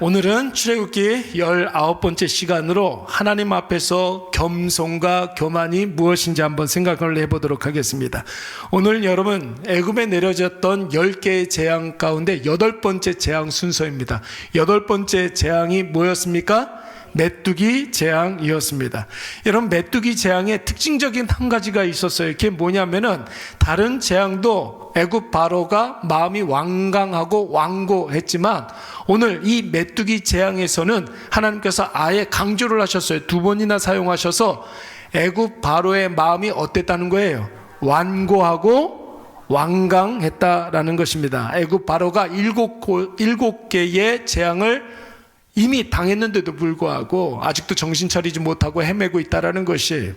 오늘은 출애굽기 19번째 시간으로 하나님 앞에서 겸손과 교만이 무엇인지 한번 생각을 해보도록 하겠습니다. 오늘 여러분 애굽에 내려졌던 10개의 재앙 가운데 8번째 재앙 순서입니다. 8번째 재앙이 뭐였습니까? 메뚜기 재앙이었습니다. 여러분 메뚜기 재앙의 특징적인 한 가지가 있었어요. 그게 뭐냐면은 다른 재앙도 애굽 바로가 마음이 완강하고 완고했지만 오늘 이 메뚜기 재앙에서는 하나님께서 아예 강조를 하셨어요. 2번이나 사용하셔서 애굽 바로의 마음이 어땠다는 거예요? 완고하고 완강했다라는 것입니다. 애굽 바로가 7개의 재앙을 이미 당했는데도 불구하고 아직도 정신 차리지 못하고 헤매고 있다는 것이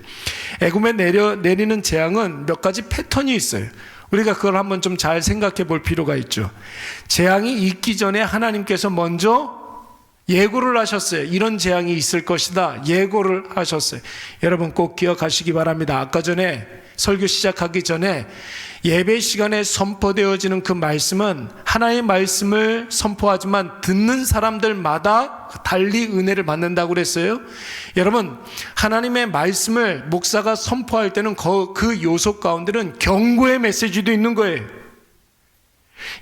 애굽에 내리는 재앙은 몇 가지 패턴이 있어요. 우리가 그걸 한번 좀 잘 생각해 볼 필요가 있죠. 재앙이 있기 전에 하나님께서 먼저 예고를 하셨어요. 이런 재앙이 있을 것이다. 예고를 하셨어요. 여러분 꼭 기억하시기 바랍니다. 아까 전에 설교 시작하기 전에 예배 시간에 선포되어지는 그 말씀은 하나의 말씀을 선포하지만 듣는 사람들마다 달리 은혜를 받는다고 그랬어요. 여러분 하나님의 말씀을 목사가 선포할 때는 그 요소 가운데는 경고의 메시지도 있는 거예요.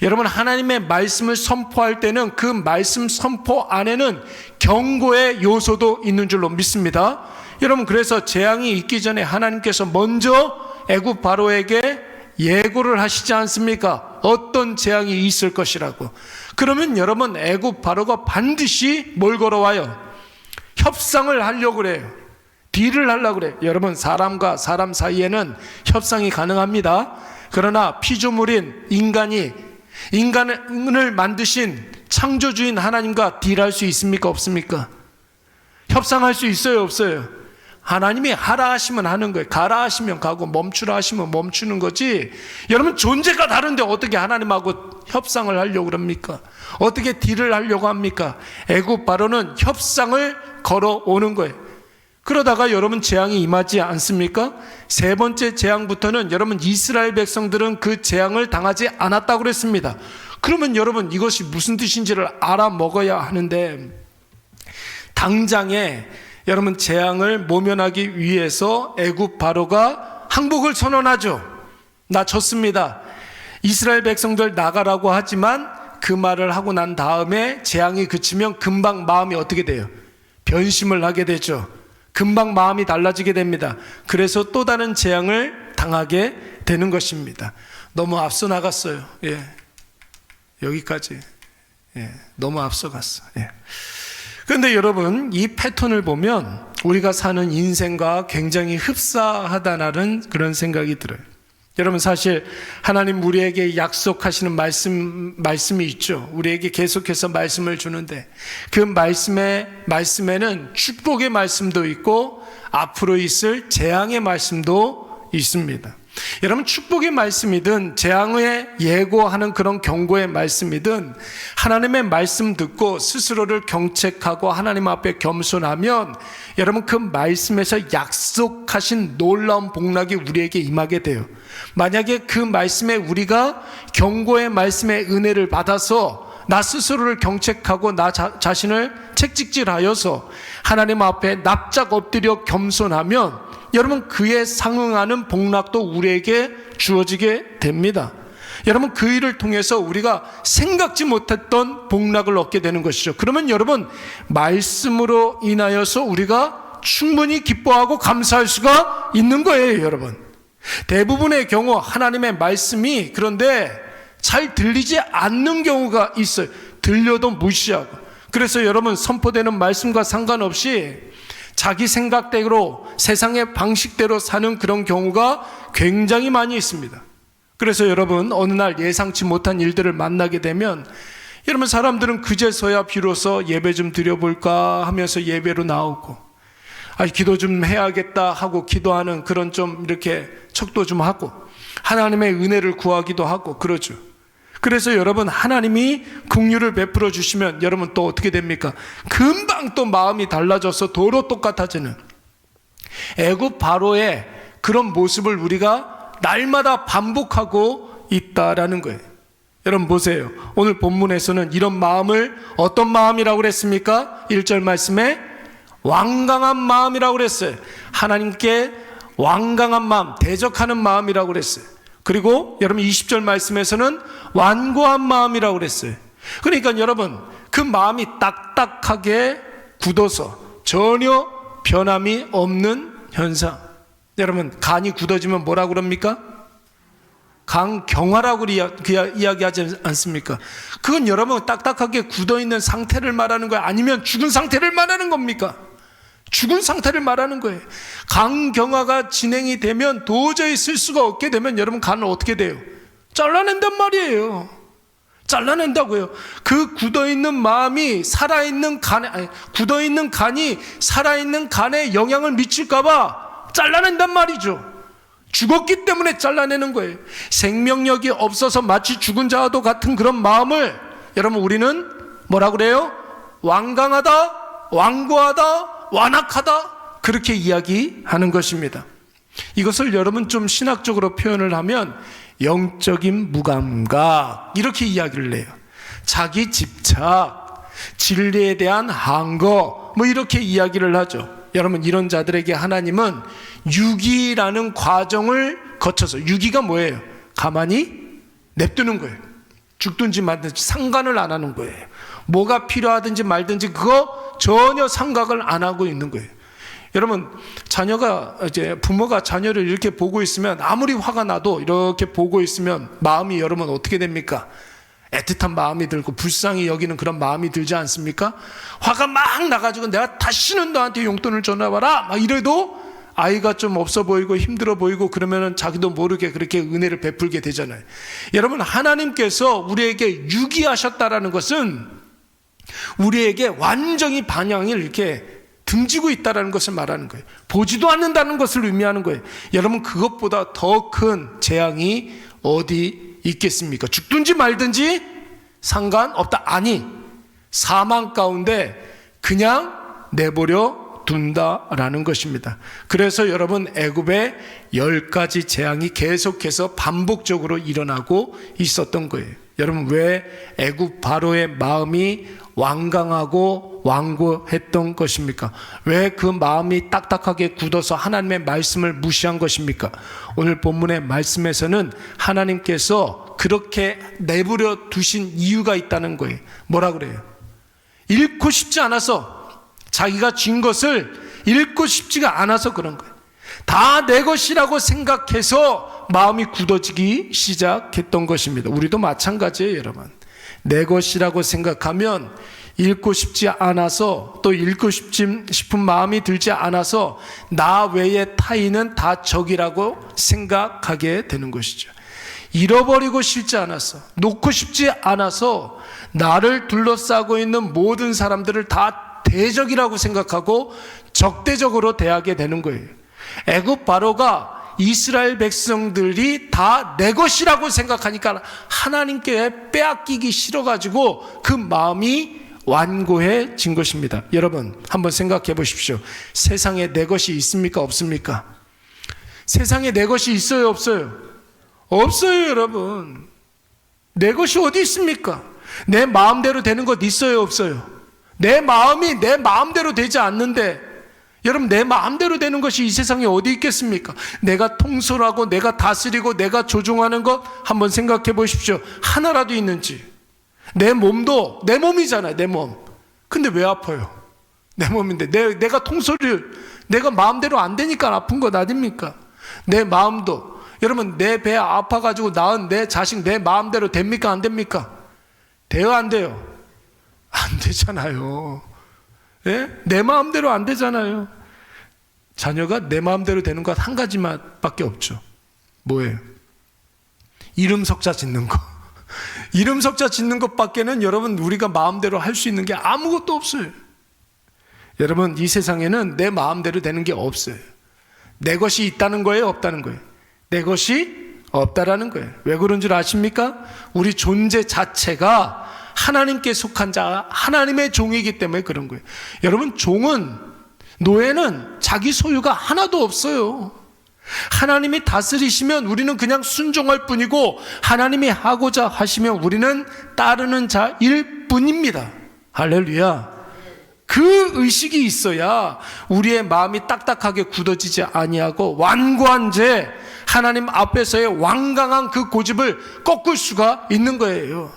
여러분 하나님의 말씀을 선포할 때는 그 말씀 선포 안에는 경고의 요소도 있는 줄로 믿습니다. 여러분 그래서 재앙이 있기 전에 하나님께서 먼저 애굽 바로에게 예고를 하시지 않습니까? 어떤 재앙이 있을 것이라고. 그러면 여러분 애굽 바로가 반드시 뭘 걸어와요? 협상을 하려고 그래요. 딜을 하려고 그래요. 여러분 사람과 사람 사이에는 협상이 가능합니다. 그러나 피조물인 인간을 만드신 창조주인 하나님과 딜할 수 있습니까? 없습니까? 협상할 수 있어요? 없어요? 하나님이 하라 하시면 하는 거예요. 가라 하시면 가고 멈추라 하시면 멈추는 거지. 여러분 존재가 다른데 어떻게 하나님하고 협상을 하려고 그럽니까? 어떻게 딜을 하려고 합니까? 애굽 바로는 협상을 걸어오는 거예요. 그러다가 여러분 재앙이 임하지 않습니까? 세 번째 재앙부터는 여러분 이스라엘 백성들은 그 재앙을 당하지 않았다고 그랬습니다. 그러면 여러분 이것이 무슨 뜻인지를 알아먹어야 하는데 당장에 여러분 재앙을 모면하기 위해서 애굽 바로가 항복을 선언하죠. 나 졌습니다. 이스라엘 백성들 나가라고 하지만 그 말을 하고 난 다음에 재앙이 그치면 금방 마음이 어떻게 돼요? 변심을 하게 되죠. 금방 마음이 달라지게 됩니다. 그래서 또 다른 재앙을 당하게 되는 것입니다. 너무 앞서 나갔어요. 여기까지. 너무 앞서갔어. 그런데 여러분 이 패턴을 보면 우리가 사는 인생과 굉장히 흡사하다는 그런 생각이 들어요. 여러분 사실 하나님 우리에게 약속하시는 말씀이 있죠. 우리에게 계속해서 말씀을 주는데 그 말씀에는 축복의 말씀도 있고 앞으로 있을 재앙의 말씀도 있습니다. 여러분 축복의 말씀이든 재앙에 예고하는 그런 경고의 말씀이든 하나님의 말씀 듣고 스스로를 경책하고 하나님 앞에 겸손하면 여러분 그 말씀에서 약속하신 놀라운 복락이 우리에게 임하게 돼요. 만약에 그 말씀에 우리가 경고의 말씀의 은혜를 받아서 나 스스로를 경책하고 나 자신을 책찍질하여서 하나님 앞에 납작 엎드려 겸손하면 여러분 그에 상응하는 복락도 우리에게 주어지게 됩니다. 여러분 그 일을 통해서 우리가 생각지 못했던 복락을 얻게 되는 것이죠. 그러면 여러분 말씀으로 인하여서 우리가 충분히 기뻐하고 감사할 수가 있는 거예요. 여러분 대부분의 경우 하나님의 말씀이 그런데 잘 들리지 않는 경우가 있어요. 들려도 무시하고. 그래서 여러분 선포되는 말씀과 상관없이 자기 생각대로 세상의 방식대로 사는 그런 경우가 굉장히 많이 있습니다. 그래서 여러분 어느 날 예상치 못한 일들을 만나게 되면 여러분 사람들은 그제서야 비로소 예배 좀 드려볼까 하면서 예배로 나오고 기도 좀 해야겠다 하고 기도하는 그런 좀 이렇게 척도 좀 하고 하나님의 은혜를 구하기도 하고 그러죠. 그래서 여러분 하나님이 긍휼을 베풀어 주시면 여러분 또 어떻게 됩니까? 금방 또 마음이 달라져서 도로 똑같아지는 애굽 바로의 그런 모습을 우리가 날마다 반복하고 있다라는 거예요. 여러분 보세요. 오늘 본문에서는 이런 마음을 어떤 마음이라고 그랬습니까? 1절 말씀에 완강한 마음이라고 그랬어요. 하나님께 완강한 마음, 대적하는 마음이라고 그랬어요. 그리고 여러분 20절 말씀에서는 완고한 마음이라고 그랬어요. 그러니까 여러분 그 마음이 딱딱하게 굳어서 전혀 변함이 없는 현상. 여러분 간이 굳어지면 뭐라고 그럽니까? 강경화라고 이야기하지 않습니까? 그건 여러분 딱딱하게 굳어있는 상태를 말하는 거예요? 아니면 죽은 상태를 말하는 겁니까? 죽은 상태를 말하는 거예요. 강경화가 진행이 되면 도저히 쓸 수가 없게 되면 여러분 간은 어떻게 돼요? 잘라낸단 말이에요. 잘라낸다고요. 그 굳어있는 마음이 살아있는 간에, 굳어있는 간이 살아있는 간에 영향을 미칠까봐 잘라낸단 말이죠. 죽었기 때문에 잘라내는 거예요. 생명력이 없어서 마치 죽은 자와도 같은 그런 마음을 여러분 우리는 뭐라 그래요? 완강하다, 완고하다, 완악하다, 그렇게 이야기하는 것입니다. 이것을 여러분 좀 신학적으로 표현을 하면 영적인 무감각, 이렇게 이야기를 해요. 자기 집착, 진리에 대한 항거, 뭐 이렇게 이야기를 하죠. 여러분 이런 자들에게 하나님은 유기라는 과정을 거쳐서, 유기가 뭐예요? 가만히 냅두는 거예요. 죽든지 말든지 상관을 안 하는 거예요. 뭐가 필요하든지 말든지 그거 전혀 생각을 안 하고 있는 거예요. 여러분 자녀가 이제 부모가 자녀를 이렇게 보고 있으면 아무리 화가 나도 이렇게 보고 있으면 마음이 여러분 어떻게 됩니까? 애틋한 마음이 들고 불쌍히 여기는 그런 마음이 들지 않습니까? 화가 막 나가지고 내가 다시는 너한테 용돈을 줘놔봐라 막 이래도 아이가 좀 없어 보이고 힘들어 보이고 그러면은 자기도 모르게 그렇게 은혜를 베풀게 되잖아요. 여러분 하나님께서 우리에게 유기하셨다라는 것은 우리에게 완전히 방향을 이렇게 등지고 있다는 것을 말하는 거예요. 보지도 않는다는 것을 의미하는 거예요. 여러분 그것보다 더 큰 재앙이 어디 있겠습니까? 죽든지 말든지 상관없다. 아니, 사망 가운데 그냥 내버려 둔다라는 것입니다. 그래서 여러분 애굽의 10가지 재앙이 계속해서 반복적으로 일어나고 있었던 거예요. 여러분 왜 애굽 바로의 마음이 완강하고 완고했던 것입니까? 왜 그 마음이 딱딱하게 굳어서 하나님의 말씀을 무시한 것입니까? 오늘 본문의 말씀에서는 하나님께서 그렇게 내버려 두신 이유가 있다는 거예요. 뭐라 그래요? 잃고 싶지 않아서, 자기가 쥔 것을 잃고 싶지가 않아서 그런 거예요. 다 내 것이라고 생각해서 마음이 굳어지기 시작했던 것입니다. 우리도 마찬가지예요, 여러분. 내 것이라고 생각하면 잃고 싶지 않아서, 또 잃고 싶은 마음이 들지 않아서 나 외의 타인은 다 적이라고 생각하게 되는 것이죠. 잃어버리고 싶지 않아서, 놓고 싶지 않아서 나를 둘러싸고 있는 모든 사람들을 다 대적이라고 생각하고 적대적으로 대하게 되는 거예요. 애굽 바로가 이스라엘 백성들이 다 내 것이라고 생각하니까 하나님께 빼앗기기 싫어가지고 그 마음이 완고해진 것입니다. 여러분 한번 생각해 보십시오. 세상에 내 것이 있습니까? 없습니까? 세상에 내 것이 있어요? 없어요? 없어요, 여러분. 내 것이 어디 있습니까? 내 마음대로 되는 것 있어요? 없어요? 내 마음이 내 마음대로 되지 않는데, 여러분 내 마음대로 되는 것이 이 세상에 어디 있겠습니까? 내가 통솔하고 내가 다스리고 내가 조종하는 것 한번 생각해 보십시오. 하나라도 있는지. 내 몸도 내 몸이잖아요, 내 몸. 근데 왜 아파요? 내 몸인데 내가 통솔을, 내가 마음대로 안 되니까 아픈 것 아닙니까? 내 마음도, 여러분 내 배 아파가지고 낳은 내 자식 내 마음대로 됩니까? 안 됩니까? 돼요, 안 돼요? 안 되잖아요. 예? 내 마음대로 안 되잖아요. 자녀가 내 마음대로 되는 것 한 가지만 밖에 없죠. 뭐예요? 이름 석자 짓는 거. 이름 석자 짓는 것밖에는 여러분 우리가 마음대로 할 수 있는 게 아무것도 없어요. 여러분 이 세상에는 내 마음대로 되는 게 없어요. 내 것이 있다는 거예요, 없다는 거예요? 내 것이 없다라는 거예요. 왜 그런 줄 아십니까? 우리 존재 자체가 하나님께 속한 자, 하나님의 종이기 때문에 그런 거예요. 여러분 종은, 노예는 자기 소유가 하나도 없어요. 하나님이 다스리시면 우리는 그냥 순종할 뿐이고 하나님이 하고자 하시면 우리는 따르는 자일 뿐입니다. 할렐루야. 그 의식이 있어야 우리의 마음이 딱딱하게 굳어지지 아니하고 완고한 죄, 하나님 앞에서의 완강한 그 고집을 꺾을 수가 있는 거예요.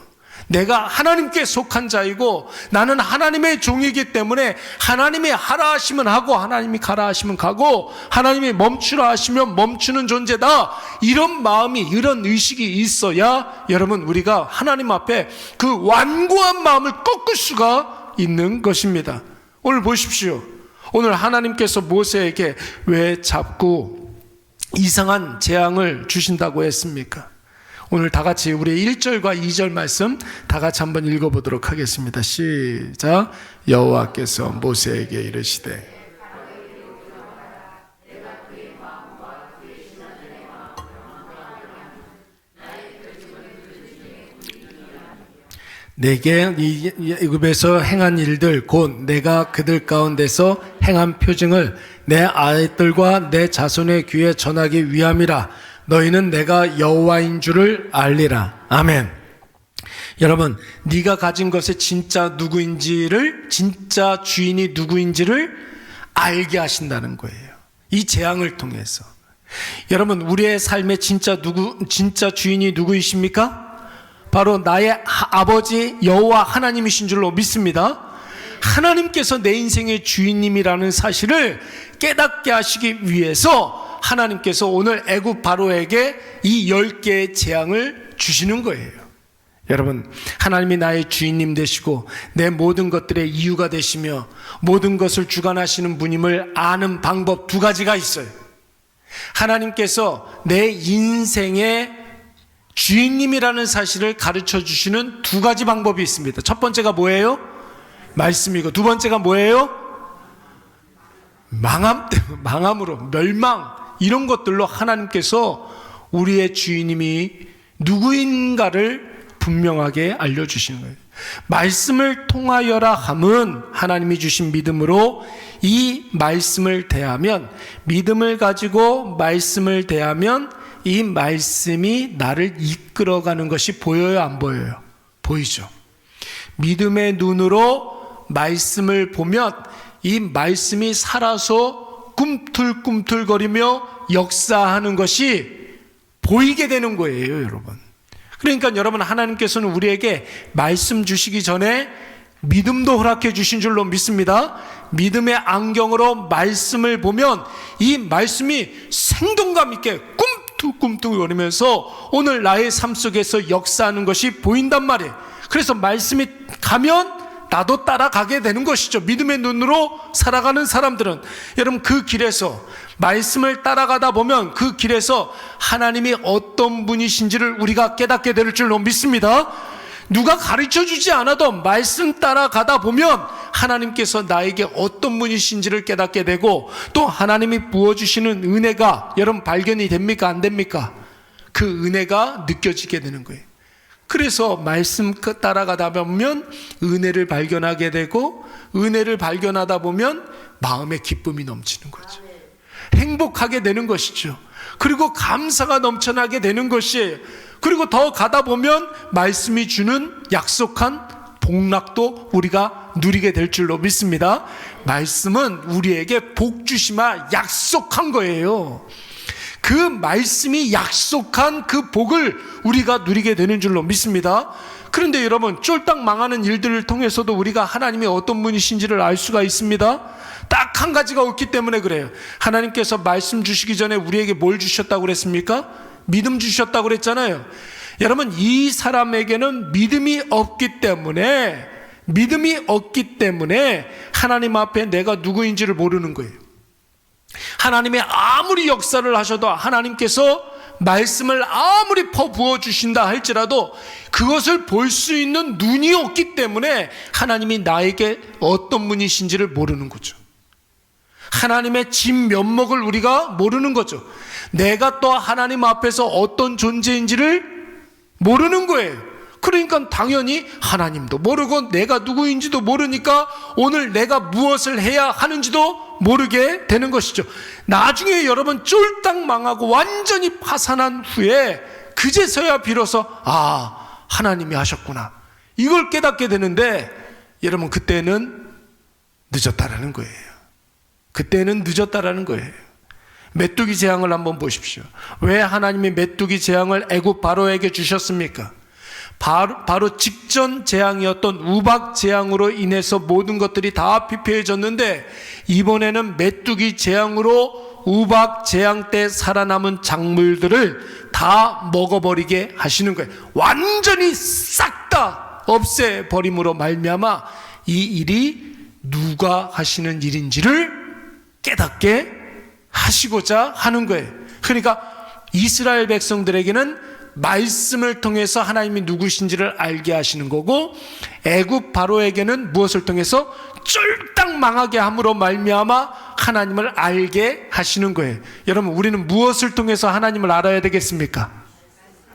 내가 하나님께 속한 자이고 나는 하나님의 종이기 때문에 하나님이 하라 하시면 하고 하나님이 가라 하시면 가고 하나님이 멈추라 하시면 멈추는 존재다. 이런 마음이, 이런 의식이 있어야 여러분 우리가 하나님 앞에 그 완고한 마음을 꺾을 수가 있는 것입니다. 오늘 보십시오. 오늘 하나님께서 모세에게 왜 자꾸 이상한 재앙을 주신다고 했습니까? 오늘 다 같이 우리 1절과 2절 말씀 다 같이 한번 읽어보도록 하겠습니다. 시작. 여호와께서 모세에게 이르시되 내게 애굽에서 행한 일들 곧 내가 그들 가운데서 행한 표징을 내 아들과 내 자손의 귀에 전하기 위함이라. 너희는 내가 여호와인 줄을 알리라. 아멘. 여러분, 네가 가진 것의 진짜 누구인지를, 진짜 주인이 누구인지를 알게 하신다는 거예요. 이 재앙을 통해서. 여러분, 우리의 삶의 진짜 주인이 누구이십니까? 바로 나의 아버지 여호와 하나님이신 줄로 믿습니다. 하나님께서 내 인생의 주인님이라는 사실을 깨닫게 하시기 위해서 하나님께서 오늘 애굽 바로에게 이 10개의 재앙을 주시는 거예요. 여러분, 하나님이 나의 주인님 되시고 내 모든 것들의 이유가 되시며 모든 것을 주관하시는 분임을 아는 방법 두 가지가 있어요. 하나님께서 내 인생의 주인님이라는 사실을 가르쳐 주시는 두 가지 방법이 있습니다. 첫 번째가 뭐예요? 말씀이고, 두 번째가 뭐예요? 망함으로, 멸망, 이런 것들로 하나님께서 우리의 주인님이 누구인가를 분명하게 알려주시는 거예요. 말씀을 통하여라 함은 하나님이 주신 믿음으로 이 말씀을 대하면, 믿음을 가지고 말씀을 대하면 이 말씀이 나를 이끌어가는 것이 보여요, 안 보여요? 보이죠. 믿음의 눈으로 말씀을 보면 이 말씀이 살아서 꿈틀꿈틀거리며 역사하는 것이 보이게 되는 거예요, 여러분. 그러니까 여러분, 하나님께서는 우리에게 말씀 주시기 전에 믿음도 허락해 주신 줄로 믿습니다. 믿음의 안경으로 말씀을 보면 이 말씀이 생동감 있게 꿈틀꿈틀거리면서 오늘 나의 삶 속에서 역사하는 것이 보인단 말이에요. 그래서 말씀이 가면 나도 따라가게 되는 것이죠. 믿음의 눈으로 살아가는 사람들은, 여러분, 그 길에서 말씀을 따라가다 보면 그 길에서 하나님이 어떤 분이신지를 우리가 깨닫게 될 줄로 믿습니다. 누가 가르쳐주지 않아도 말씀 따라가다 보면 하나님께서 나에게 어떤 분이신지를 깨닫게 되고, 또 하나님이 부어주시는 은혜가 여러분 발견이 됩니까? 안 됩니까? 그 은혜가 느껴지게 되는 거예요. 그래서 말씀 따라가다 보면 은혜를 발견하게 되고, 은혜를 발견하다 보면 마음의 기쁨이 넘치는 거죠. 행복하게 되는 것이죠. 그리고 감사가 넘쳐나게 되는 것이에요. 그리고 더 가다 보면 말씀이 주는 약속한 복락도 우리가 누리게 될 줄로 믿습니다. 말씀은 우리에게 복 주시마 약속한 거예요. 그 말씀이 약속한 그 복을 우리가 누리게 되는 줄로 믿습니다. 그런데 여러분, 쫄딱 망하는 일들을 통해서도 우리가 하나님이 어떤 분이신지를 알 수가 있습니다. 딱 한 가지가 없기 때문에 그래요. 하나님께서 말씀 주시기 전에 우리에게 뭘 주셨다고 그랬습니까? 믿음 주셨다고 그랬잖아요. 여러분, 이 사람에게는 믿음이 없기 때문에 하나님 앞에 내가 누구인지를 모르는 거예요. 하나님이 아무리 역사를 하셔도, 하나님께서 말씀을 아무리 퍼부어 주신다 할지라도 그것을 볼 수 있는 눈이 없기 때문에 하나님이 나에게 어떤 분이신지를 모르는 거죠. 하나님의 진면목을 우리가 모르는 거죠. 내가 또 하나님 앞에서 어떤 존재인지를 모르는 거예요. 그러니까 당연히 하나님도 모르고 내가 누구인지도 모르니까 오늘 내가 무엇을 해야 하는지도 모르게 되는 것이죠. 나중에 여러분 쫄딱 망하고 완전히 파산한 후에 그제서야 비로소 하나님이 하셨구나 이걸 깨닫게 되는데, 여러분 그때는 늦었다라는 거예요. 그때는 늦었다라는 거예요. 메뚜기 재앙을 한번 보십시오. 왜 하나님이 메뚜기 재앙을 애굽 바로에게 주셨습니까? 바로 직전 재앙이었던 우박 재앙으로 인해서 모든 것들이 다 피폐해졌는데, 이번에는 메뚜기 재앙으로 우박 재앙 때 살아남은 작물들을 다 먹어버리게 하시는 거예요. 완전히 싹 다 없애버림으로 말미암아 이 일이 누가 하시는 일인지를 깨닫게 하시고자 하는 거예요. 그러니까 이스라엘 백성들에게는 말씀을 통해서 하나님이 누구신지를 알게 하시는 거고, 애굽 바로에게는 무엇을 통해서 쫄딱 망하게 함으로 말미암아 하나님을 알게 하시는 거예요. 여러분 우리는 무엇을 통해서 하나님을 알아야 되겠습니까?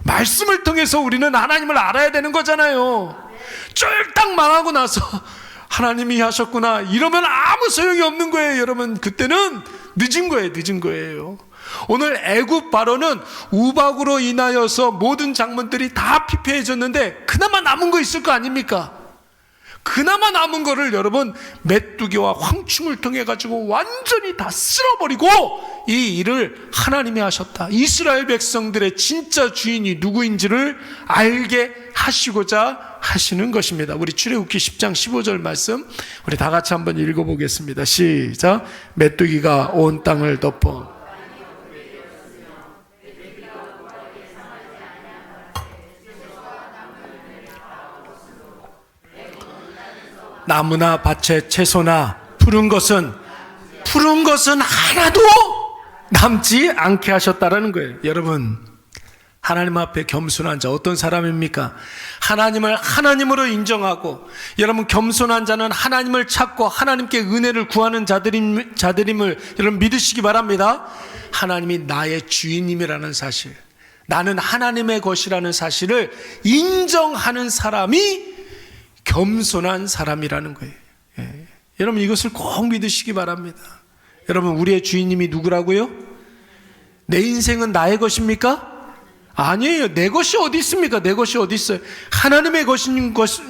말씀을 통해서 우리는 하나님을 알아야 되는 거잖아요. 쫄딱 망하고 나서 하나님이 하셨구나 이러면 아무 소용이 없는 거예요. 여러분 그때는 늦은 거예요. 늦은 거예요. 오늘 애굽 바로는 우박으로 인하여서 모든 작물들이 다 피폐해졌는데 그나마 남은 거 있을 거 아닙니까? 그나마 남은 거를 여러분 메뚜기와 황충을 통해 가지고 완전히 다 쓸어버리고 이 일을 하나님이 하셨다. 이스라엘 백성들의 진짜 주인이 누구인지를 알게 하시고자 하시는 것입니다. 우리 출애굽기 10장 15절 말씀 우리 다 같이 한번 읽어보겠습니다. 시작. 메뚜기가 온 땅을 덮어 나무나 밭에 채소나 푸른 것은 하나도 남지 않게 하셨다라는 거예요. 여러분 하나님 앞에 겸손한 자 어떤 사람입니까? 하나님을 하나님으로 인정하고, 여러분 겸손한 자는 하나님을 찾고 하나님께 은혜를 구하는 자들임을 여러분 믿으시기 바랍니다. 하나님이 나의 주인님이라는 사실, 나는 하나님의 것이라는 사실을 인정하는 사람이 겸손한 사람이라는 거예요. 여러분 이것을 꼭 믿으시기 바랍니다. 여러분 우리의 주인님이 누구라고요? 내 인생은 나의 것입니까? 아니에요. 내 것이 어디 있습니까? 내 것이 어디 있어요? 하나님의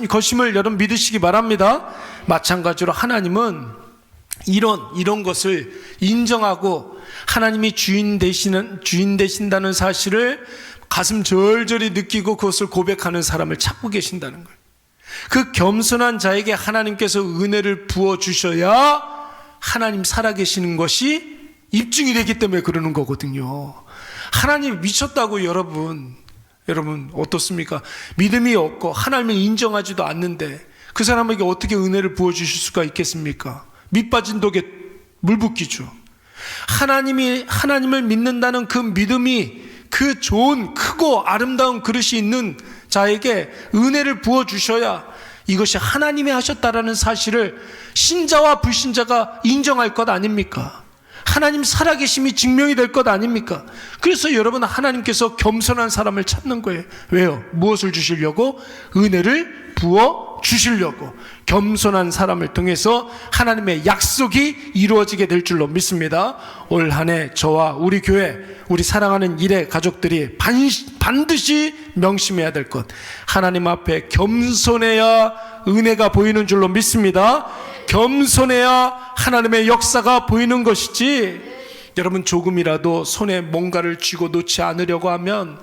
것임을 여러분 믿으시기 바랍니다. 마찬가지로 하나님은 이런 것을 인정하고 하나님이 주인 되신다는 사실을 가슴 절절히 느끼고 그것을 고백하는 사람을 찾고 계신다는 거예요. 그 겸손한 자에게 하나님께서 은혜를 부어주셔야 하나님 살아계시는 것이 입증이 되기 때문에 그러는 거거든요. 하나님 미쳤다고 여러분 어떻습니까? 믿음이 없고 하나님을 인정하지도 않는데 그 사람에게 어떻게 은혜를 부어주실 수가 있겠습니까? 밑 빠진 독에 물 붓기죠. 하나님을 믿는다는 그 믿음이 그 좋은 크고 아름다운 그릇이 있는 자에게 은혜를 부어주셔야 이것이 하나님이 하셨다라는 사실을 신자와 불신자가 인정할 것 아닙니까? 하나님 살아계심이 증명이 될 것 아닙니까? 그래서 여러분 하나님께서 겸손한 사람을 찾는 거예요. 왜요? 무엇을 주시려고? 은혜를 부어주시려고. 겸손한 사람을 통해서 하나님의 약속이 이루어지게 될 줄로 믿습니다. 올 한 해 저와 우리 교회, 우리 사랑하는 일의 가족들이 반드시 명심해야 될 것, 하나님 앞에 겸손해야 은혜가 보이는 줄로 믿습니다. 겸손해야 하나님의 역사가 보이는 것이지, 여러분 조금이라도 손에 뭔가를 쥐고 놓지 않으려고 하면,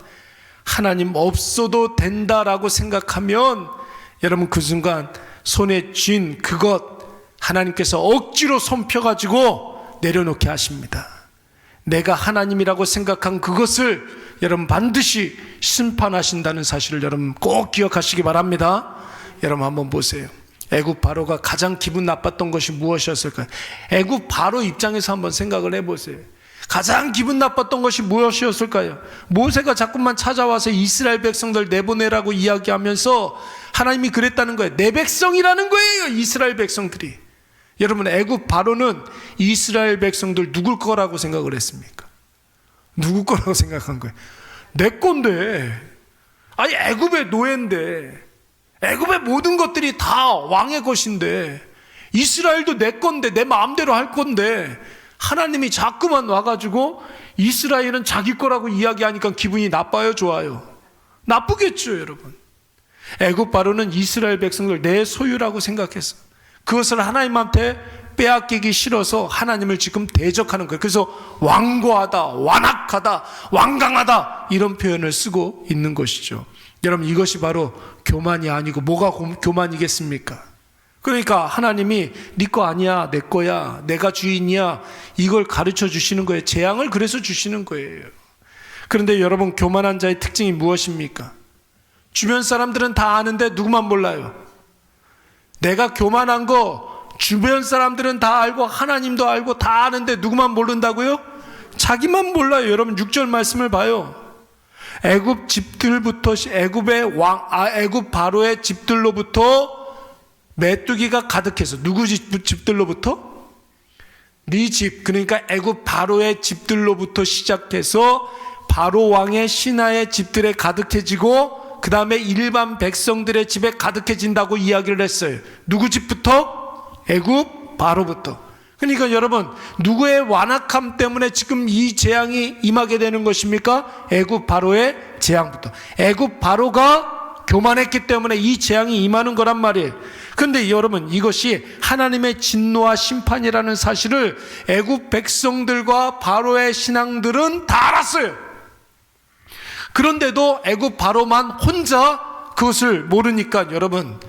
하나님 없어도 된다라고 생각하면 여러분 그 순간 손에 쥔 그것 하나님께서 억지로 손 펴가지고 내려놓게 하십니다. 내가 하나님이라고 생각한 그것을 여러분 반드시 심판하신다는 사실을 여러분 꼭 기억하시기 바랍니다. 여러분 한번 보세요. 애굽 바로가 가장 기분 나빴던 것이 무엇이었을까요? 애굽 바로 입장에서 한번 생각을 해보세요. 가장 기분 나빴던 것이 무엇이었을까요? 모세가 자꾸만 찾아와서 이스라엘 백성들 내보내라고 이야기하면서 하나님이 그랬다는 거예요. 내 백성이라는 거예요. 이스라엘 백성들이. 여러분 애굽 바로는 이스라엘 백성들 누굴 거라고 생각을 했습니까? 누구 거라고 생각한 거예요? 내 건데. 아니 애굽의 노예인데, 애굽의 모든 것들이 다 왕의 것인데, 이스라엘도 내 건데, 내 마음대로 할 건데, 하나님이 자꾸만 와가지고 이스라엘은 자기 거라고 이야기하니까 기분이 나빠요, 좋아요? 나쁘겠죠, 여러분. 애굽 바로는 이스라엘 백성들 내 소유라고 생각해서 그것을 하나님한테 빼앗기기 싫어서 하나님을 지금 대적하는 거예요. 그래서 완고하다, 완악하다, 완강하다 이런 표현을 쓰고 있는 것이죠. 여러분, 이것이 바로 교만이 아니고 뭐가 교만이겠습니까? 그러니까 하나님이 네 거 아니야, 내 거야, 내가 주인이야, 이걸 가르쳐 주시는 거예요. 재앙을 그래서 주시는 거예요. 그런데 여러분, 교만한 자의 특징이 무엇입니까? 주변 사람들은 다 아는데 누구만 몰라요? 내가 교만한 거 주변 사람들은 다 알고 하나님도 알고 다 아는데 누구만 모른다고요? 자기만 몰라요. 여러분, 6절 말씀을 봐요. 애굽 집들부터, 애굽 바로의 집들로부터 메뚜기가 가득해서, 누구 집들로부터? 네 집, 그러니까 애굽 바로의 집들로부터 시작해서 바로 왕의 신하의 집들에 가득해지고 그 다음에 일반 백성들의 집에 가득해진다고 이야기를 했어요. 누구 집부터? 애굽 바로부터. 그러니까 여러분, 누구의 완악함 때문에 지금 이 재앙이 임하게 되는 것입니까? 애굽 바로의 재앙부터. 애굽 바로가 교만했기 때문에 이 재앙이 임하는 거란 말이에요. 그런데 여러분, 이것이 하나님의 진노와 심판이라는 사실을 애굽 백성들과 바로의 신앙들은 다 알았어요. 그런데도 애굽 바로만 혼자 그것을 모르니까 여러분,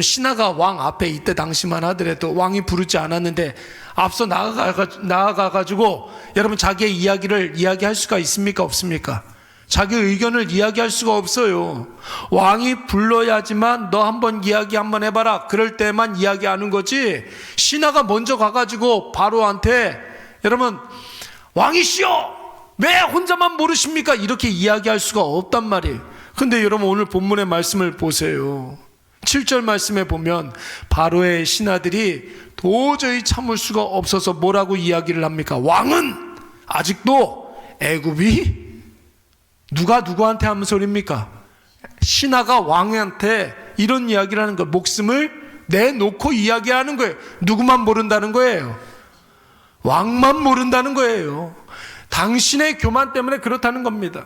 신하가 왕 앞에 이때 당시만 하더라도 왕이 부르지 않았는데 앞서 나아가가지고 여러분, 자기의 이야기를 이야기할 수가 있습니까? 없습니까? 자기 의견을 이야기할 수가 없어요. 왕이 불러야지만 너 한번 이야기 한번 해봐라, 그럴 때만 이야기하는 거지. 신하가 먼저 가가지고 바로한테 여러분, 왕이시여 왜 혼자만 모르십니까? 이렇게 이야기할 수가 없단 말이에요. 근데 여러분, 오늘 본문의 말씀을 보세요. 7절 말씀에 보면 바로의 신하들이 도저히 참을 수가 없어서 뭐라고 이야기를 합니까? 왕은 아직도 애굽이 누가 누구한테 하는 소리입니까? 신하가 왕한테 이런 이야기를 하는 거예요. 목숨을 내놓고 이야기하는 거예요. 누구만 모른다는 거예요? 왕만 모른다는 거예요. 당신의 교만 때문에 그렇다는 겁니다.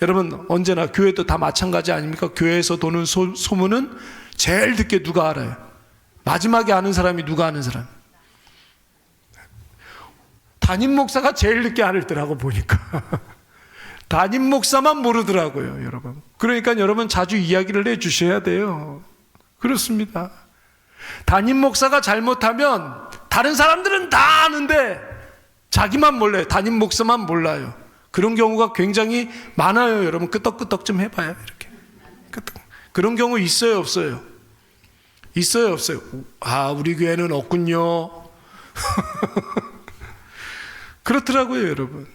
여러분, 언제나 교회도 다 마찬가지 아닙니까? 교회에서 도는 소문은 제일 늦게 누가 알아요? 마지막에 아는 사람이 누가 아는 사람? 담임 목사가 제일 늦게 알더라고 보니까. 담임 목사만 모르더라고요, 여러분. 그러니까 여러분, 자주 이야기를 해주셔야 돼요. 그렇습니다. 담임 목사가 잘못하면 다른 사람들은 다 아는데 자기만 몰라요. 담임 목사만 몰라요. 그런 경우가 굉장히 많아요. 여러분, 끄떡끄떡 좀 해봐요. 이렇게 그런 경우 있어요, 없어요? 있어요, 없어요? 아, 우리 교회는 없군요. 그렇더라고요, 여러분.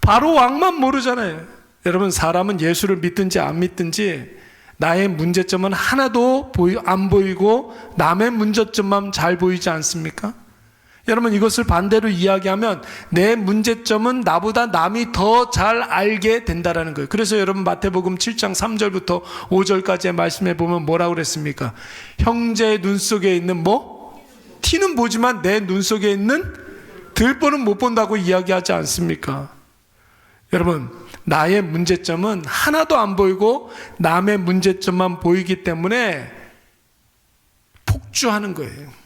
바로 왕만 모르잖아요. 여러분, 사람은 예수를 믿든지 안 믿든지 나의 문제점은 하나도 안 보이고 남의 문제점만 잘 보이지 않습니까? 여러분, 이것을 반대로 이야기하면 내 문제점은 나보다 남이 더 잘 알게 된다라는 거예요. 그래서 여러분, 마태복음 7장 3절부터 5절까지의 말씀에 보면 뭐라고 그랬습니까? 형제의 눈 속에 있는 티는 보지만 내 눈 속에 있는 들보는 못 본다고 이야기하지 않습니까? 여러분, 나의 문제점은 하나도 안 보이고 남의 문제점만 보이기 때문에 폭주하는 거예요.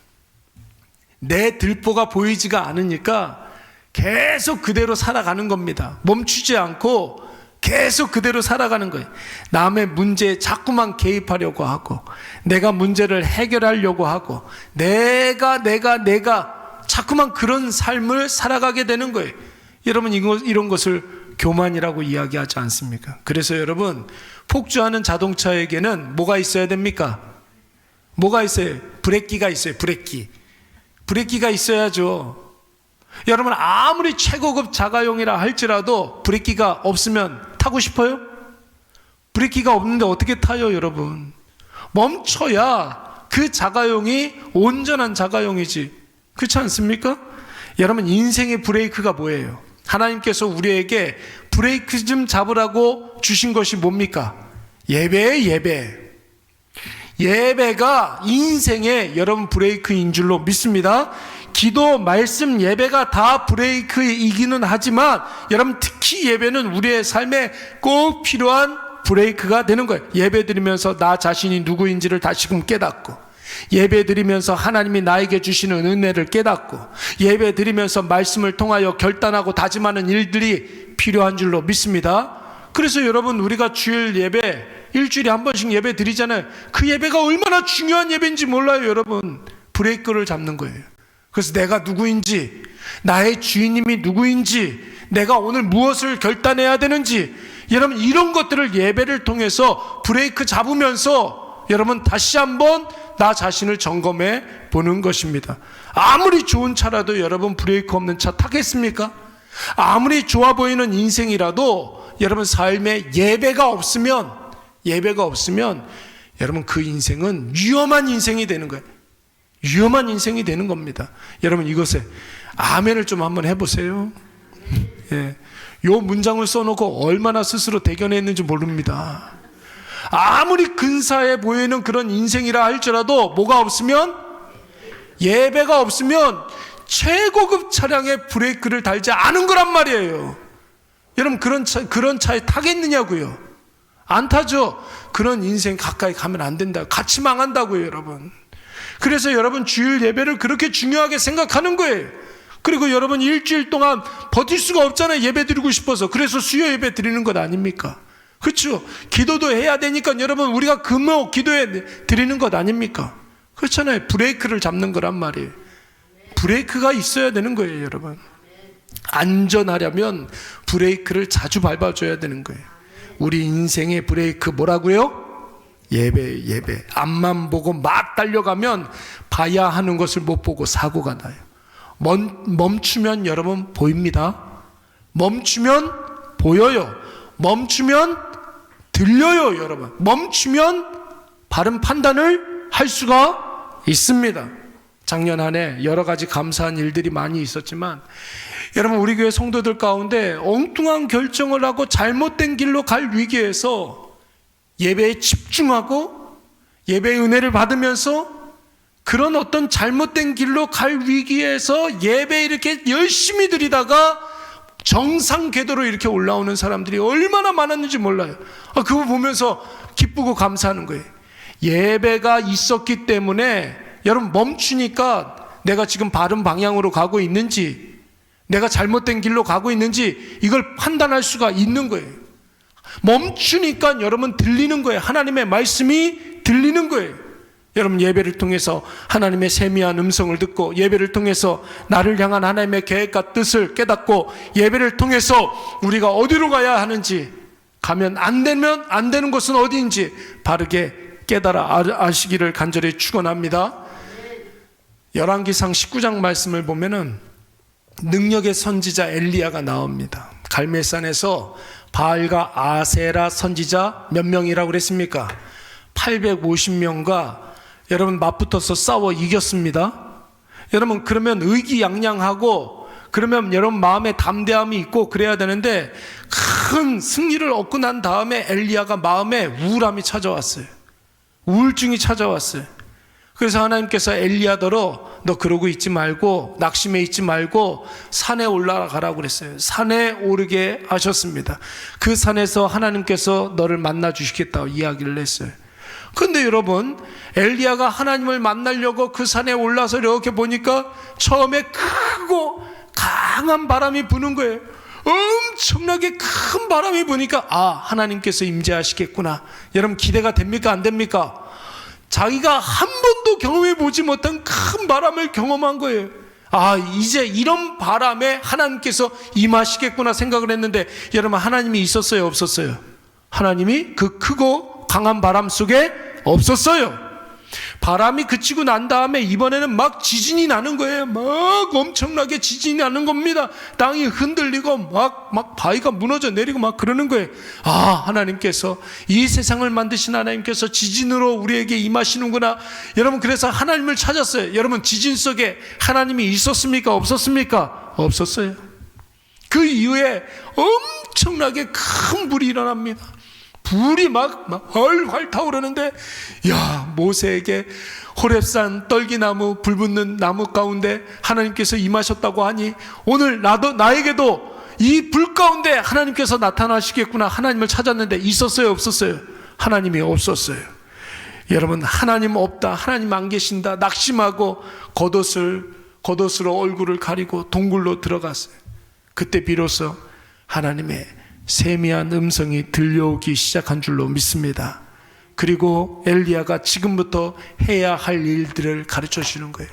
내 들보가 보이지가 않으니까 계속 그대로 살아가는 겁니다. 멈추지 않고 계속 그대로 살아가는 거예요. 남의 문제에 자꾸만 개입하려고 하고, 내가 문제를 해결하려고 하고, 내가 자꾸만 그런 삶을 살아가게 되는 거예요. 여러분, 이런 것을 교만이라고 이야기하지 않습니까? 그래서 여러분, 폭주하는 자동차에게는 뭐가 있어야 됩니까? 뭐가 있어요? 브레이크가 있어요. 브레이크가 있어야죠. 여러분, 아무리 최고급 자가용이라 할지라도 브레이크가 없으면 타고 싶어요? 브레이크가 없는데 어떻게 타요, 여러분? 멈춰야 그 자가용이 온전한 자가용이지. 그렇지 않습니까? 여러분, 인생의 브레이크가 뭐예요? 하나님께서 우리에게 브레이크 좀 잡으라고 주신 것이 뭡니까? 예배의 예배. 예배가 인생의 여러분 브레이크인 줄로 믿습니다. 기도, 말씀, 예배가 다 브레이크이기는 하지만 여러분 특히 예배는 우리의 삶에 꼭 필요한 브레이크가 되는 거예요. 예배 드리면서 나 자신이 누구인지를 다시금 깨닫고, 예배 드리면서 하나님이 나에게 주시는 은혜를 깨닫고, 예배 드리면서 말씀을 통하여 결단하고 다짐하는 일들이 필요한 줄로 믿습니다. 그래서 여러분 우리가 주일 예배 일주일에 한 번씩 예배 드리잖아요. 그 예배가 얼마나 중요한 예배인지 몰라요. 여러분 브레이크를 잡는 거예요. 그래서 내가 누구인지, 나의 주인님이 누구인지, 내가 오늘 무엇을 결단해야 되는지, 여러분 이런 것들을 예배를 통해서 브레이크 잡으면서 여러분 다시 한번 나 자신을 점검해 보는 것입니다. 아무리 좋은 차라도 여러분 브레이크 없는 차 타겠습니까? 아무리 좋아 보이는 인생이라도 여러분 삶에 예배가 없으면 여러분 그 인생은 위험한 인생이 되는 거예요. 위험한 인생이 되는 겁니다. 여러분 이것에 아멘을 좀 한번 해보세요. 예. 요 문장을 써놓고 얼마나 스스로 대견했는지 모릅니다. 아무리 근사해 보이는 그런 인생이라 할지라도 뭐가 없으면, 예배가 없으면 최고급 차량의 브레이크를 달지 않은 거란 말이에요. 여러분 그런 차에 타겠느냐고요? 안 타죠. 그런 인생 가까이 가면 안 된다. 같이 망한다고요, 여러분. 그래서 여러분 주일 예배를 그렇게 중요하게 생각하는 거예요. 그리고 여러분 일주일 동안 버틸 수가 없잖아요. 예배 드리고 싶어서. 그래서 수요 예배 드리는 것 아닙니까? 그렇죠. 기도도 해야 되니까 여러분 우리가 금요 기도해 드리는 것 아닙니까? 그렇잖아요. 브레이크를 잡는 거란 말이에요. 브레이크가 있어야 되는 거예요, 여러분. 안전하려면 브레이크를 자주 밟아줘야 되는 거예요. 우리 인생의 브레이크 뭐라고요? 예배. 앞만 보고 막 달려가면 봐야 하는 것을 못 보고 사고가 나요. 멈추면 여러분 보입니다. 멈추면 보여요. 멈추면 들려요, 여러분. 멈추면 바른 판단을 할 수가 있습니다. 작년 한 해 여러 가지 감사한 일들이 많이 있었지만 여러분 우리 교회 성도들 가운데 엉뚱한 결정을 하고 잘못된 길로 갈 위기에서 예배에 집중하고 예배의 은혜를 받으면서 그런 어떤 잘못된 길로 갈 위기에서 예배 이렇게 열심히 드리다가 정상 궤도로 이렇게 올라오는 사람들이 얼마나 많았는지 몰라요. 그거 보면서 기쁘고 감사하는 거예요. 예배가 있었기 때문에 여러분 멈추니까 내가 지금 바른 방향으로 가고 있는지, 내가 잘못된 길로 가고 있는지 이걸 판단할 수가 있는 거예요. 멈추니까 여러분 들리는 거예요. 하나님의 말씀이 들리는 거예요. 여러분 예배를 통해서 하나님의 세미한 음성을 듣고, 예배를 통해서 나를 향한 하나님의 계획과 뜻을 깨닫고, 예배를 통해서 우리가 어디로 가야 하는지, 가면 안 되는 곳은 어디인지 바르게 깨달아 아시기를 간절히 축원합니다. 열왕기상 19장 말씀을 보면은 능력의 선지자 엘리야가 나옵니다. 갈멜산에서 바알과 아세라 선지자 몇 명이라고 그랬습니까? 850명과 여러분 맞붙어서 싸워 이겼습니다. 여러분 그러면 의기양양하고, 그러면 여러분 마음에 담대함이 있고 그래야 되는데, 큰 승리를 얻고 난 다음에 엘리야가 마음에 우울함이 찾아왔어요. 우울증이 찾아왔어요. 그래서 하나님께서 엘리야더러 너 그러고 있지 말고, 낙심해 있지 말고 산에 올라가라고 그랬어요. 산에 오르게 하셨습니다. 그 산에서 하나님께서 너를 만나 주시겠다고 이야기를 했어요. 근데 여러분 엘리야가 하나님을 만나려고 그 산에 올라서 이렇게 보니까 처음에 크고 강한 바람이 부는 거예요. 엄청나게 큰 바람이 부니까 하나님께서 임재하시겠구나. 여러분 기대가 됩니까? 안 됩니까? 자기가 한 번도 경험해 보지 못한 큰 바람을 경험한 거예요. 이제 이런 바람에 하나님께서 임하시겠구나 생각을 했는데, 여러분 하나님이 있었어요? 없었어요? 하나님이 그 크고 강한 바람 속에 없었어요. 바람이 그치고 난 다음에 이번에는 막 지진이 나는 거예요. 막 엄청나게 지진이 나는 겁니다. 땅이 흔들리고 막 바위가 무너져 내리고 막 그러는 거예요. 하나님께서, 이 세상을 만드신 하나님께서 지진으로 우리에게 임하시는구나. 여러분 그래서 하나님을 찾았어요. 여러분 지진 속에 하나님이 있었습니까? 없었습니까? 없었어요. 그 이후에 엄청나게 큰 불이 일어납니다. 불이 막 활활 타오르는데, 야, 모세에게 호렙산 떨기나무 불 붙는 나무 가운데 하나님께서 임하셨다고 하니 오늘 나에게도 이 불 가운데 하나님께서 나타나시겠구나. 하나님을 찾았는데 있었어요, 없었어요? 하나님이 없었어요. 여러분, 하나님 없다, 하나님 안 계신다 낙심하고 겉옷으로 얼굴을 가리고 동굴로 들어갔어요. 그때 비로소 하나님의 세미한 음성이 들려오기 시작한 줄로 믿습니다. 그리고 엘리야가 지금부터 해야 할 일들을 가르쳐 주는 거예요.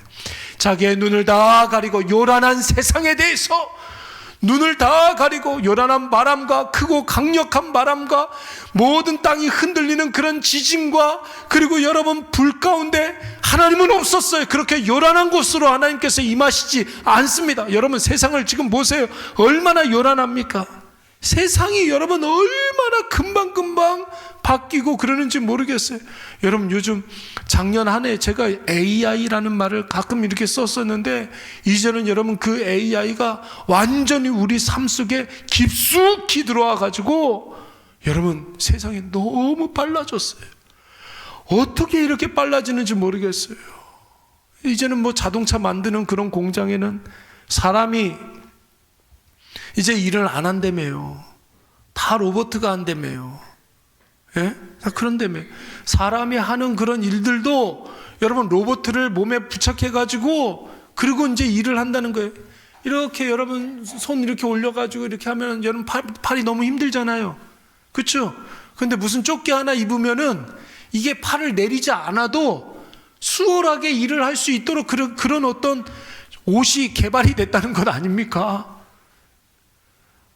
자기의 눈을 다 가리고 요란한 세상에 대해서 눈을 다 가리고 요란한 바람과 크고 강력한 바람과 모든 땅이 흔들리는 그런 지진과, 그리고 여러분 불 가운데 하나님은 없었어요. 그렇게 요란한 곳으로 하나님께서 임하시지 않습니다. 여러분 세상을 지금 보세요. 얼마나 요란합니까? 세상이 여러분 얼마나 금방금방 바뀌고 그러는지 모르겠어요. 여러분 요즘 작년 한 해 제가 AI라는 말을 가끔 이렇게 썼었는데, 이제는 여러분 그 AI가 완전히 우리 삶 속에 깊숙이 들어와 가지고 여러분 세상이 너무 빨라졌어요. 어떻게 이렇게 빨라지는지 모르겠어요. 이제는 뭐 자동차 만드는 그런 공장에는 사람이 이제 일을 안 한다며요. 다 로봇가 한다며요. 예? 다 그런다며요. 사람이 하는 그런 일들도 여러분 로봇을 몸에 부착해가지고 그리고 이제 일을 한다는 거예요. 이렇게 여러분 손 이렇게 올려가지고 이렇게 하면 여러분 팔이 너무 힘들잖아요. 그렇죠? 근데 무슨 조끼 하나 입으면은 이게 팔을 내리지 않아도 수월하게 일을 할 수 있도록 그런 어떤 옷이 개발이 됐다는 것 아닙니까?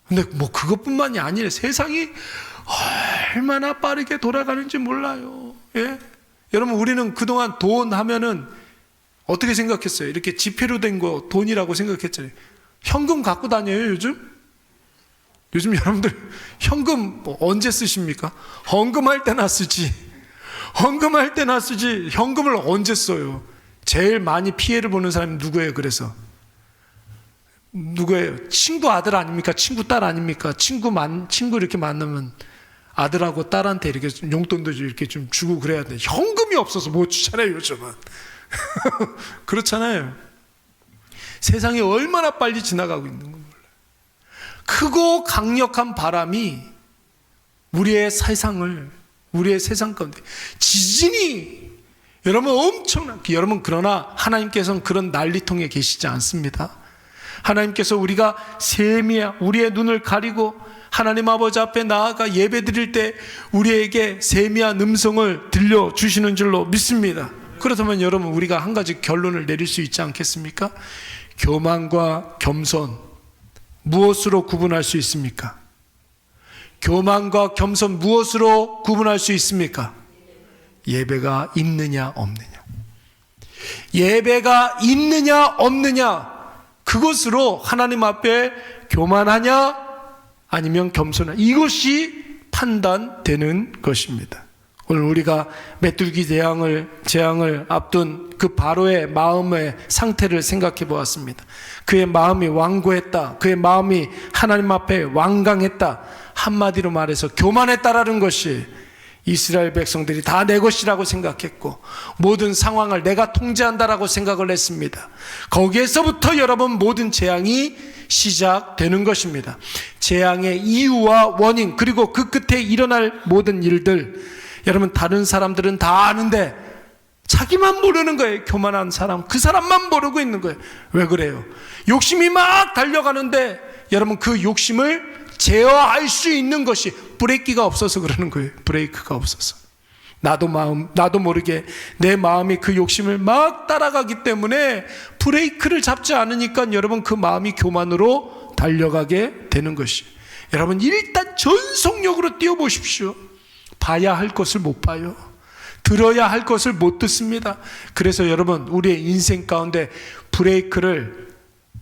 근데 뭐 그것뿐만이 아니라 세상이 얼마나 빠르게 돌아가는지 몰라요. 예? 여러분 우리는 그동안 돈 하면은 어떻게 생각했어요? 이렇게 지폐로 된 거 돈이라고 생각했잖아요. 현금 갖고 다녀요 요즘? 요즘 여러분들 현금 뭐 언제 쓰십니까? 헌금할 때나 쓰지. 헌금할 때나 쓰지 현금을 언제 써요? 제일 많이 피해를 보는 사람이 누구예요? 그래서 누구예요? 친구 아들 아닙니까? 친구 딸 아닙니까? 친구 이렇게 만나면 아들하고 딸한테 이렇게 용돈도 이렇게 좀 주고 그래야 돼. 현금이 없어서 못 주잖아요 요즘은. 그렇잖아요. 세상이 얼마나 빨리 지나가고 있는 건 몰라요. 크고 강력한 바람이 우리의 세상 가운데 지진이 여러분 엄청난, 여러분 그러나 하나님께서는 그런 난리통에 계시지 않습니다. 하나님께서 우리가 우리의 눈을 가리고 하나님 아버지 앞에 나아가 예배 드릴 때 우리에게 세미한 음성을 들려주시는 줄로 믿습니다. 그렇다면 여러분 우리가 한 가지 결론을 내릴 수 있지 않겠습니까? 교만과 겸손 무엇으로 구분할 수 있습니까? 교만과 겸손 무엇으로 구분할 수 있습니까? 예배가 있느냐 없느냐. 예배가 있느냐 없느냐, 그것으로 하나님 앞에 교만하냐 아니면 겸손하냐, 이것이 판단되는 것입니다. 오늘 우리가 메뚜기 재앙을 앞둔 그 바로의 마음의 상태를 생각해 보았습니다. 그의 마음이 완고했다. 그의 마음이 하나님 앞에 완강했다. 한마디로 말해서 교만했다라는 것이 이스라엘 백성들이 다 내 것이라고 생각했고 모든 상황을 내가 통제한다라고 생각을 했습니다. 거기에서부터 여러분 모든 재앙이 시작되는 것입니다. 재앙의 이유와 원인, 그리고 그 끝에 일어날 모든 일들, 여러분 다른 사람들은 다 아는데 자기만 모르는 거예요. 교만한 사람, 그 사람만 모르고 있는 거예요. 왜 그래요? 욕심이 막 달려가는데 여러분 그 욕심을 제어할 수 있는 것이 브레이크가 없어서 그러는 거예요. 브레이크가 없어서 나도 모르게 내 마음이 그 욕심을 막 따라가기 때문에 브레이크를 잡지 않으니까 여러분 그 마음이 교만으로 달려가게 되는 것이. 여러분 일단 전속력으로 뛰어보십시오. 봐야 할 것을 못 봐요. 들어야 할 것을 못 듣습니다. 그래서 여러분 우리의 인생 가운데 브레이크를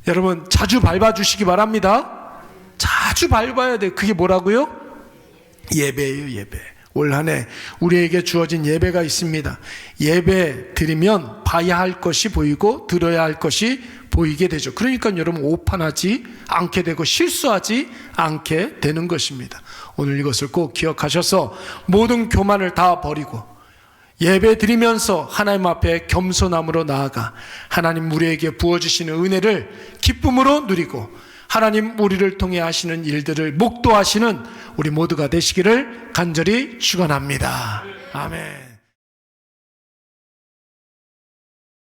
여러분 자주 밟아주시기 바랍니다. 자주 밟아야 돼요. 그게 뭐라고요? 예배예요. 예배. 올 한 해 우리에게 주어진 예배가 있습니다. 예배 드리면 봐야 할 것이 보이고 들어야 할 것이 보이게 되죠. 그러니까 여러분 오판하지 않게 되고 실수하지 않게 되는 것입니다. 오늘 이것을 꼭 기억하셔서 모든 교만을 다 버리고 예배 드리면서 하나님 앞에 겸손함으로 나아가 하나님 우리에게 부어주시는 은혜를 기쁨으로 누리고 하나님 우리를 통해 하시는 일들을 목도하시는 우리 모두가 되시기를 간절히 축원합니다. 아멘.